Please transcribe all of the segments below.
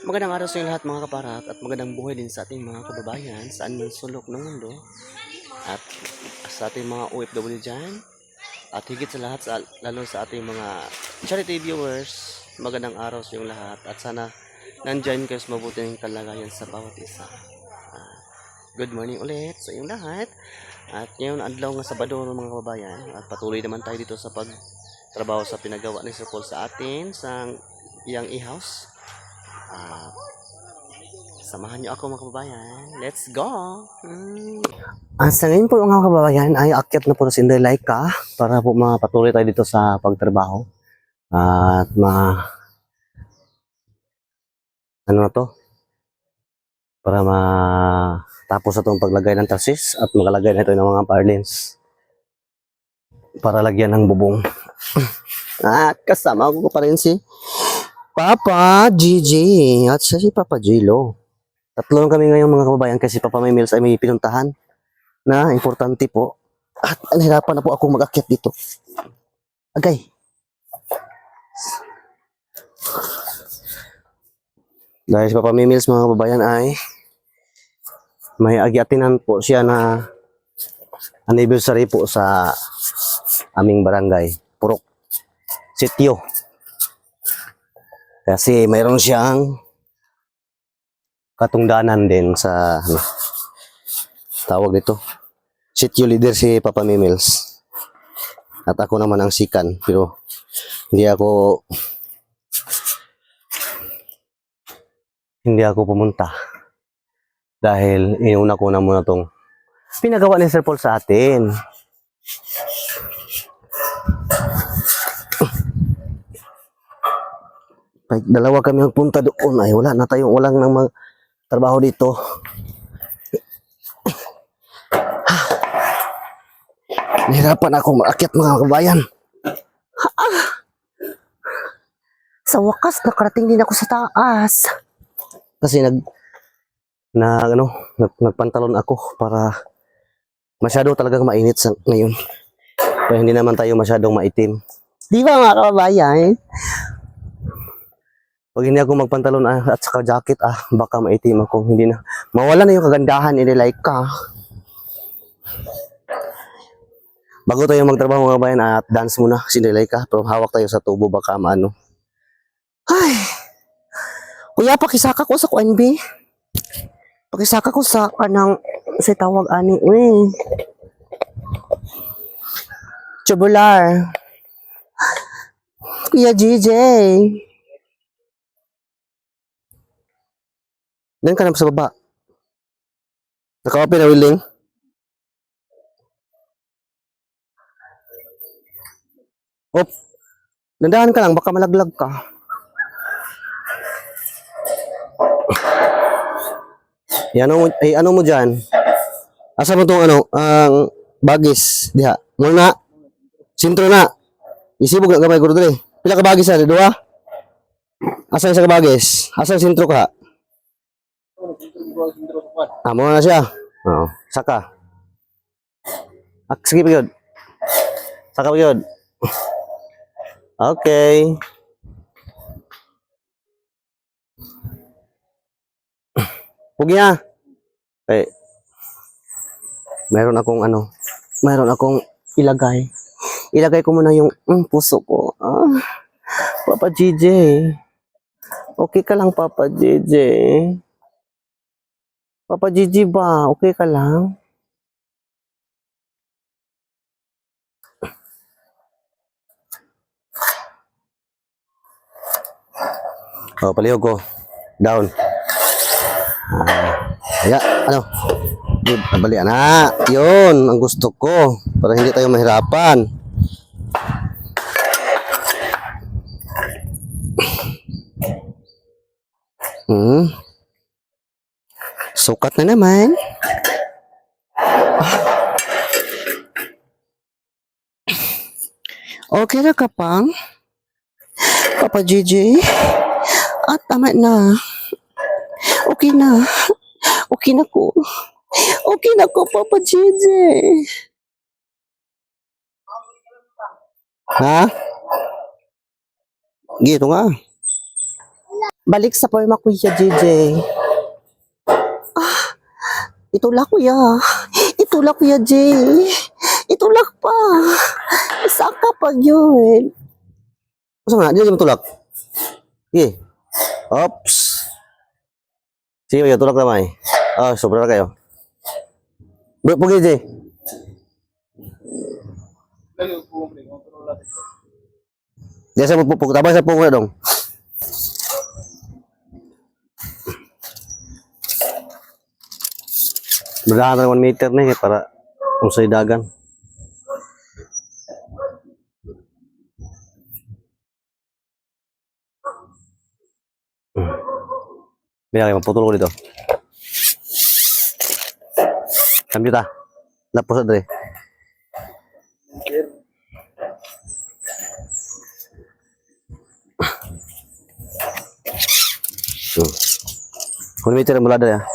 Magandang araw sa inyo lahat mga kaparat at magandang buhay din sa ating mga kababayan saan man sulok ng mundo at sa ating mga OFW dyan at higit sa lahat lalo sa ating mga charity viewers. Magandang araw sa inyong lahat at sana nandyan kayo sa mabuting kalagayan sa bawat isa. Ah, Good morning ulit sa inyong lahat at ngayon adlaw nga Sabado ng mga kababayan at patuloy naman tayo dito sa pagtrabaho sa pinagawa ni Sir Paul sa atin sa iyang e-house. Samahan niyo ako mga kababayan. Let's go! Sa ngayon po mga kababayan ay akyat na po sa Sinday-Laika para po mapatuloy tayo dito sa pagtrabaho. At ano na to? Para matapos na itong paglagay ng tasis at makalagay na ito ng mga parlins para lagyan ng bubong. At kasama ko pa rin si Papa Gigi at si Papa Gilo. Tatlo lang kami ngayon mga kababayan kasi Papa May Mills ay may pinuntahan na importante po. At nahirapan na po ako mag-akyat dito. Agay. Dahil si Papa May Mills mga kababayan ay may agyatinan po siya na anniversary po sa aming barangay, Purok Sitio. Kasi mayroon siyang katungdanan din sa tawag nito sitio leader si Papa Mimils at ako naman ang sikan pero hindi ako pumunta dahil iuna ko na muna tong pinagawa ni Sir Paul sa atin. Dalawa kami magpunta doon ay walang nang trabaho dito. Nahirapan ako maakyat mga kabayan. Sa wakas nakarating din ako sa taas. Kasi nagpantalon ako para masyado talagang mainit ngayon. Kaya hindi naman tayo masyadong maitim. Di ba mga kababayan? Pag hindi ako magpantalon at saka jacket, baka maitim ako. Hindi na. Mawala na yung kagandahan, like ka. Bago tayo magtrabaho mga bayan at dance muna, sinilay ka. Pero hawak tayo sa tubo, baka maano. Ay! Kuya, pakisaka ko sa QNB. Pakisaka ko sa kanang si tawag ani. Tubular. Kuya GJ. Doon ka na sa baba. Naka-open na willing. Op. Nandahan ka lang, baka malaglag ka. Ano mo dyan? Asa mo itong ang bagis? Diha. Muna. Sintro na. Isibog na gamay ko dito. Pila ka bagis na? Dua? Asa sa bagis? Asa sintro ka? Muna na siya. Saka. Sige pa yun. Saka pa yun. Okay. Pugi na. Okay. Mayroon akong ilagay. Ilagay ko muna yung puso ko. Papa JJ. Okay ka lang, Papa JJ. Papa JJ ba? Okay ka lang? Palihog ko. Down. Good, bali na. Yun, ang gusto ko. Para hindi tayo mahirapan. Sukat na naman. Okay na ka pang? Papa JJ? Tama na. Okay na. Okay na ko. Okay na ko, Papa JJ. Ha? Gitu nga. Balik sa forma, Kuya JJ. Itulak, Kuya. Itulak, Kuya J. Itulak pa. Isa ka pa yun. Masa nga? Di na matulak. Sige. Oops. Sige, Kuya. Tulak naman eh. Sobra na kayo. Bro, Kuya J. Diyan sa pupuk. Tabang sa pupuk na dong. Berdahan na 1 meter na eh para kung sa dagan. Biar kayo maputol ko dito. Cambio ta. Lapos na dre. Kung meter mula dre ya.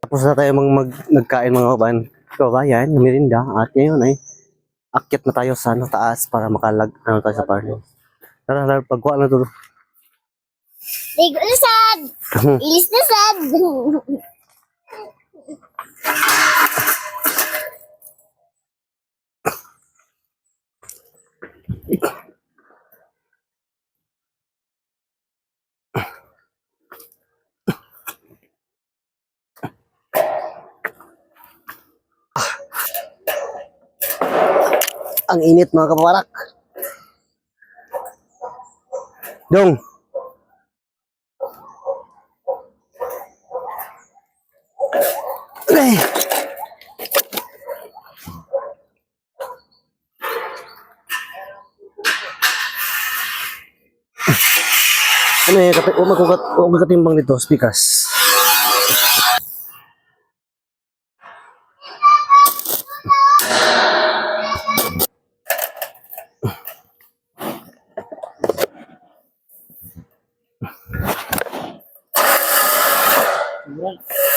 Tapos na tayo nagkain mga kabayan, merinda, at ngayon ay akyat na tayo sa taas para tayo sa party. Tara, pagkuha na to. Ligo na sad! Ilis na sad! Ang init mga kapawarak. Dong. Eh. Ano eh, magkatimbang dito, speakers.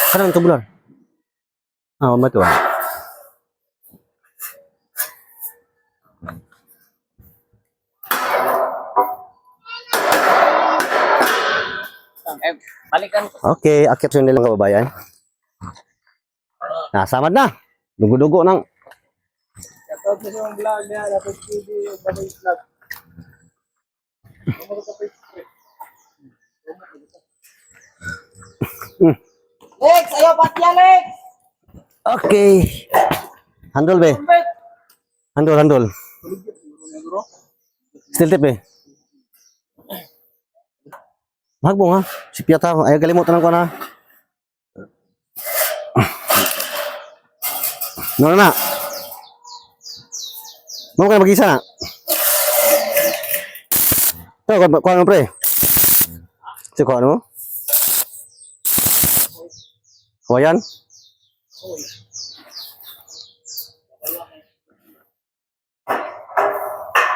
Kanang tubulan. Mama tu. Balikan ko. Okay, akit yun nilang kababayan. Samad na. Dugo-dugo nang. Dapat sa yung vlog niya, dapat TV yung bago yung vlog. Lex, ayaw pati yan, Lex! Okay. Handle be. Handle. Still tip eh. Magbong ha. Si Piata, ayaw kalimutan ko na. No na. Mau kayo mag-isa na. Ito, kuha mo pre. Ito, kuha mo. Kuha yan.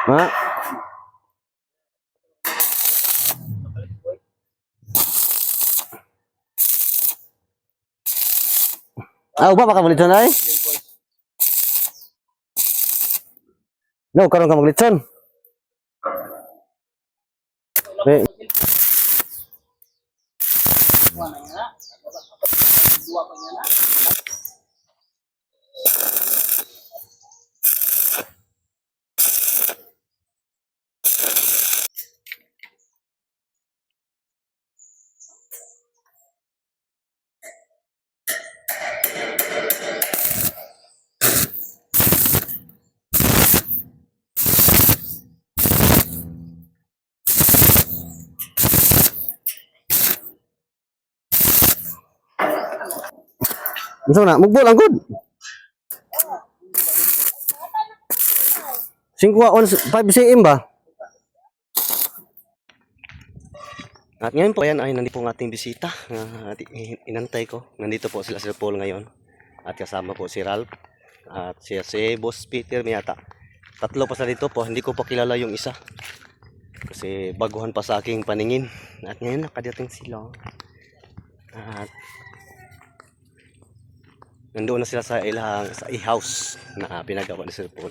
Ha? Uba pa ka maglitson ay? No, karon ka maglitson. Eh. Unsa na? Mugbol ang good. 5 cm ba? At ngayon po, ayan ay nandito po ang ating bisita. Inantay ko. Nandito po sila Sir Paul ngayon. At kasama po si Ralph. At si Boss Peter Miyata. Tatlo pa sa dito po. Hindi ko pa kilala yung isa. Kasi baguhan pa sa aking paningin. At ngayon nakadating sila. At nandoon na sila sa ilang sa e-house na pinagawa ni Sir Paul.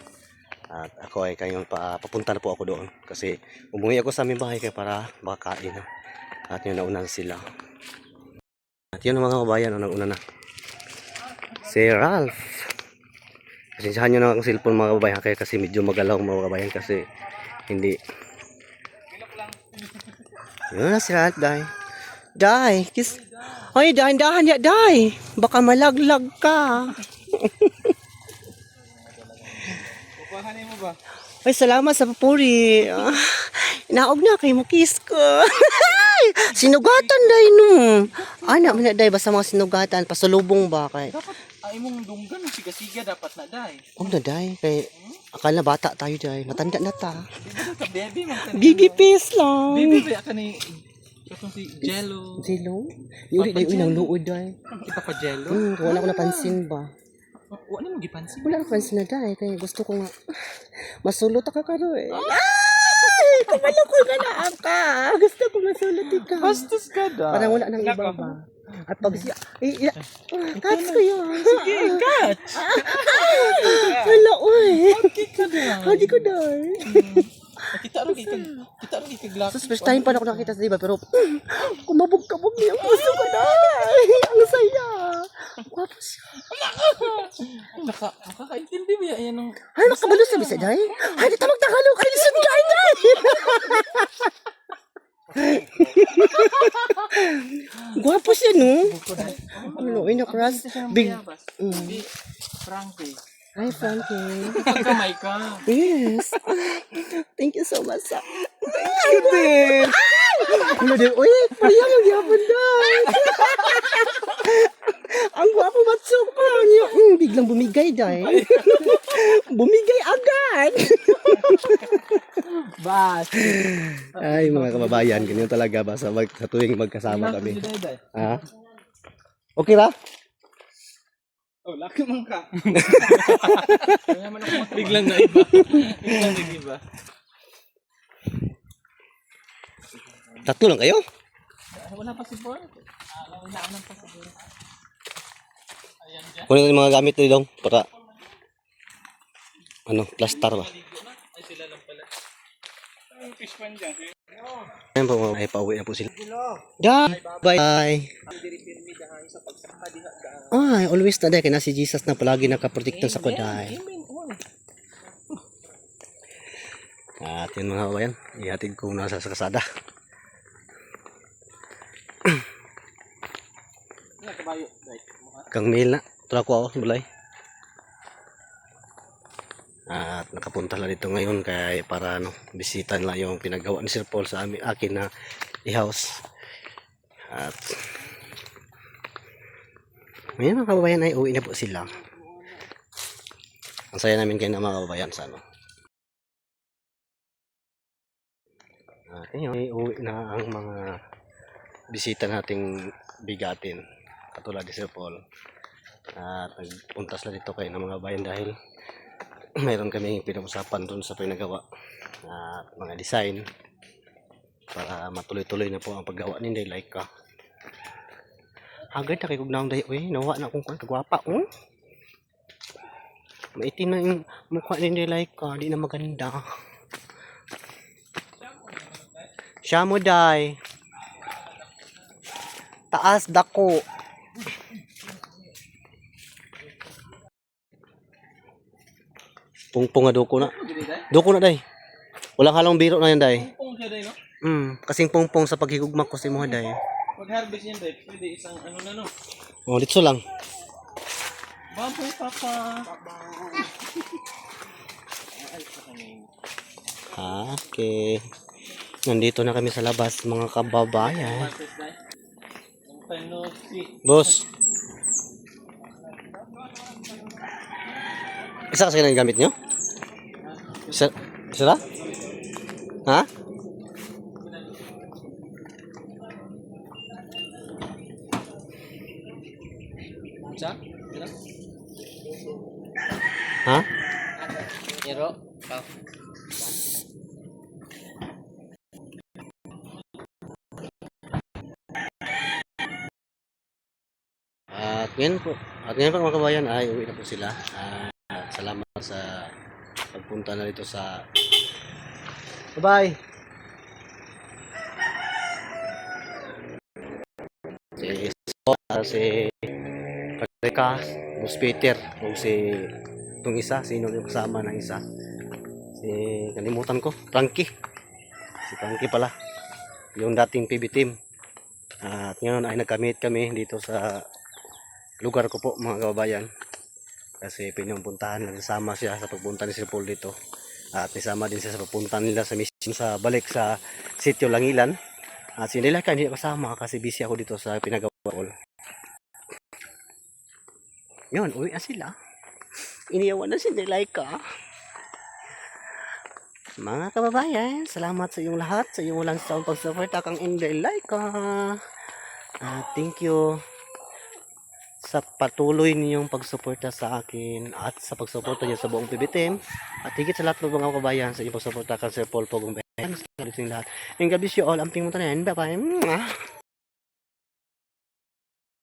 At ako ay kayong papunta na po ako doon. Kasi umuwi ako sa aming bahay kaya para makakain na. At yun, nauna sila. At yun ang mga kabayan, nauna na. Si Ralph. Pasensyahan nyo na akong cellphone mga kabayan kaya kasi medyo magalaw mga kabayan kasi hindi. Yun na si Ralph, Day. Day, kiss. Ay, dahan-dahan ya, Day. Baka malaglag ka. Kukuhanin mo ba? Ay, salamat sa papuri. Naog na kay mo kiss ko. Sinugatan, Day, no. Anak mo na, Day, basta mga sinugatan. Pasulubong ba kay? Dapat ay mong dunggan ng siga-siga dapat na dai. Na, Day. Kay, akala bata tayo, Day. Matanda na ta. Ka baby man kanina. Baby face lang. Baby ba ka ni katong si Jello. Jello? Yuri, Day, unang luod, Day. Kita pa Jello. Wala ko napansin ba? Wala mo gipansin. Wala napansin na, Day. Kaya gusto ko nga, masulot ako ka rin. Ay! Kumalukol ka na ka. Gusto ko masulot ka. Bastos ka da. Parang wala nang iba ba? At pag siya, catch ko yun. Sige, catch. Wala, uy. Okay ka da. Hindi ko dar. Kita rin kay Glock. So, first time pa na ako nakita sa diba, pero kumabog-kabog niya ang puso ko na. Ang saya. Gwapo siya. Nakakaintindi ba yan ng... Ay, makabalo sa bisa, Day. Ay, di tamag Tagalog. Ay, lisod ka, Day. Gwapo siya, no? Ano, inakras. Big. Frankie. Hi, Frankie. Pagkamay ka. Yes. Thank you so much. Thank you, ano din? Uy, pariya magyapon, Day. Ang gwapo matsok ko. Biglang bumigay, Day. Bumigay agad. Bas. Ay, mga kababayan, ganyan talaga ba sa tuwing magkasama kami. Ha? Okay ra? Oh, laki man ka. Biglang na iba. Biglang na iba. Tatlo lang kayo? Wala pa si Paul. Wala pa si Paul. Kunin ko yung mga gamit nila para ano, plaster ba? Ay, sila lang pala. Ang fish pan dyan. Ayan po, ay pauwi na po sila. Bye! Ay, always na dahil kaya si Jesus na palagi nakaprotekta sa kuday. At yun mga kabayan, ihatid ko nasa sa kasada. Kang mail na, tula ko ako, bulay. At nakapunta lang dito ngayon kaya para ano, bisita lang yung pinagawa ni Sir Paul sa akin na i-house. At ngayon mga kababayan ay uwi na po sila. Ang saya namin kayo na mga kababayan sa ano. At ngayon ay uwi na ang mga bisita nating bigatin katulad ni Sir Paul. At nagpuntas lang dito kayo ng mga bayan dahil mayroon kami pinag-usapan dun sa pinagawa at mga design para matuloy-tuloy na po ang paggawa ni Laika. Agad na kay kugnaong dahi, uy, nawa na akong kagwapa, oh. Maitim na yung mukha ni Laika, di na maganda. Siya mo, Day. Taas dako. Pungpong nga doko na. Doko na, Day. Walang halong biro na yan, Day. Pungpong siya day, no? Kasing pungpong sa paghigugmak ko si mo, Day. Pag-harvest yan day, pwede isang ano na, no? Oh, dito lang. Baboy, papa. Okay. Nandito na kami sa labas, mga kababayan. Boss. Isa kasi na yung gamit nyo? Isa na? Ha? Isa? Ha? Yero? At ngayon po mga kabayan ay uwi na po sila. Salamat sa pagpunta na dito sa bye. Si Reka, Bus Peter, o si itong isa, sino yung kasama ng isa? Si, kalimutan ko, Frankie. Si Frankie pala, yung dating PB team. At ngayon ay nagkamit kami dito sa lugar ko po mga kababayan. Kasi pinupuntahan, nagsama siya sa pagpunta ni Sir Paul dito. At nisama din siya sa pagpunta nila sa mission sa balik sa Sitio Langilan. At si Nilaka hindi kasama kasi busy ako dito sa pinagawa ko. Yun, uwi na sila. Iniyawan na si Nilaka. Mga kababayan, salamat sa iyong lahat. Sa iyong walang sound pag-support akang Nilaka. Thank you sa patuloy niyong pagsuporta sa akin at sa pagsuporta niyo sa buong PB team. At higit sa lahat ng mga kababayan sa iyong pagsuporta kay Sir Paul Pogong Bayan. Sa lahat. And God bless you all. Amping mo tanan. Bye-bye.